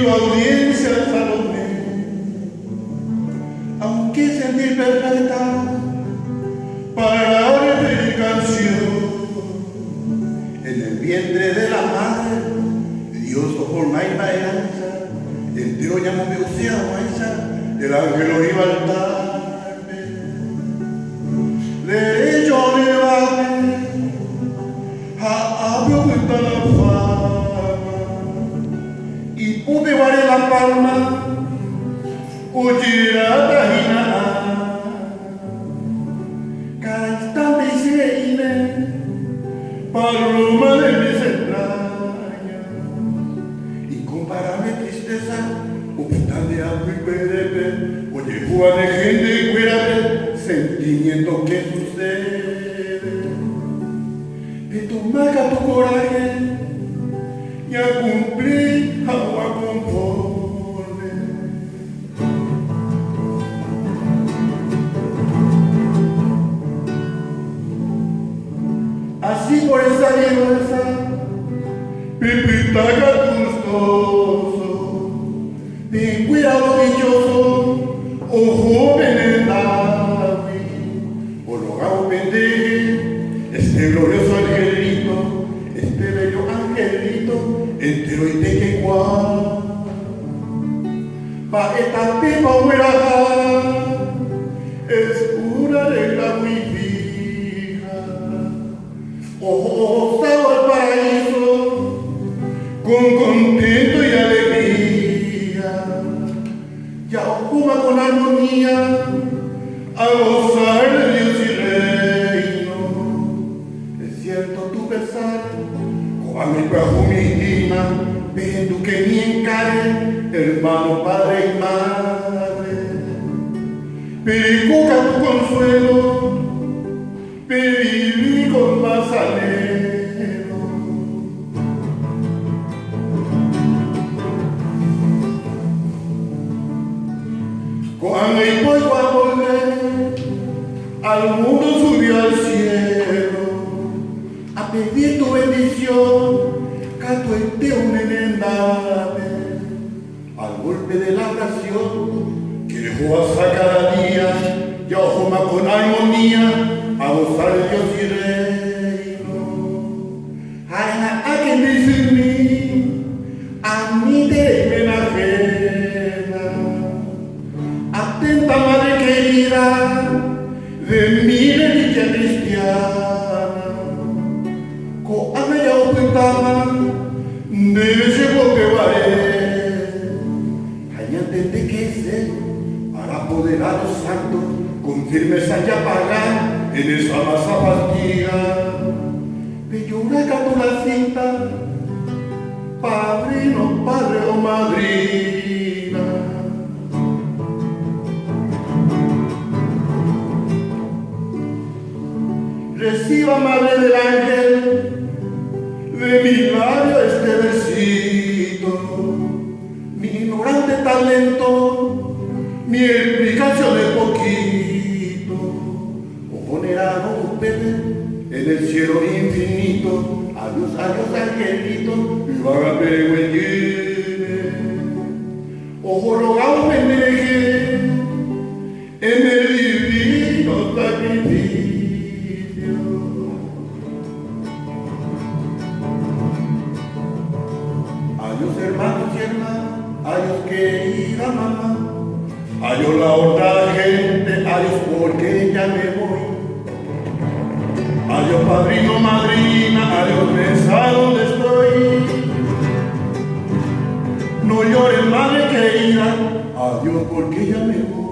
pido audiencia al Salomé, aunque sentí perfecta para repetir canción. En el vientre de la madre, Dios por una esperanza, entero llamo mi océano, el ángel lo iba al tarde. Derecho levante, a preguntar la fama, y pude variar la palma, oye la tajina. Cada instante se ine, paloma de mis entrañas, y comparame tristeza, obstante a mi perepe, oye Juan de gente y cuídate, sentimiento que sucede, de tu maca tu coraje, y a cumplir agua conforme. Así por esa diversa, pipitaca gustoso, ten cuidado dichoso, oh joven en David, por lo gabo pendeje, este glorioso angelito, este bello angelito, entero y tequecuá, pa' esta pipa hueraja, es una regla muy fija. Oh, sábado al paraíso, con contento y alegría, ya ocupa con armonía, a gozar de Dios y reino. Es cierto tu pesar, con mi bajo mi estima, viendo que mi encare, hermano, padre y madre, pericuca tu consuelo, viví con más anhelo. Cuando el polvo a volver, al mundo subió al cielo, a pedir tu bendición, canto este un enmendable, al golpe de la oración, que dejó hasta cada día, ya ojoma con armonía, a gozar de Dios y reino. A que me sirví, a mí de menajena, atenta madre querida, de mi reliquia cristiana, con aquella ocultaba, debe llegar que vale, añade que sé, para apoderar los santos, con firmeza ya pagar, en esa masa partida, me llora canto la cinta, padrino, padre o madrina. Reciba, madre del ángel, de mi labio este versito, mi ignorante talento, mi explicación de poquito, o ponerado en el cielo infinito, adiós, adiós, angelito, y van a pereguayene, ojo rogado pendeje, en el divino sacrificio. Adiós, hermanos y hermanas, adiós, querida mamá, adiós la otra gente, adiós porque ya me voy. Adiós padrino, madrina, adiós mesa donde estoy. No llores madre querida, adiós porque ya me voy.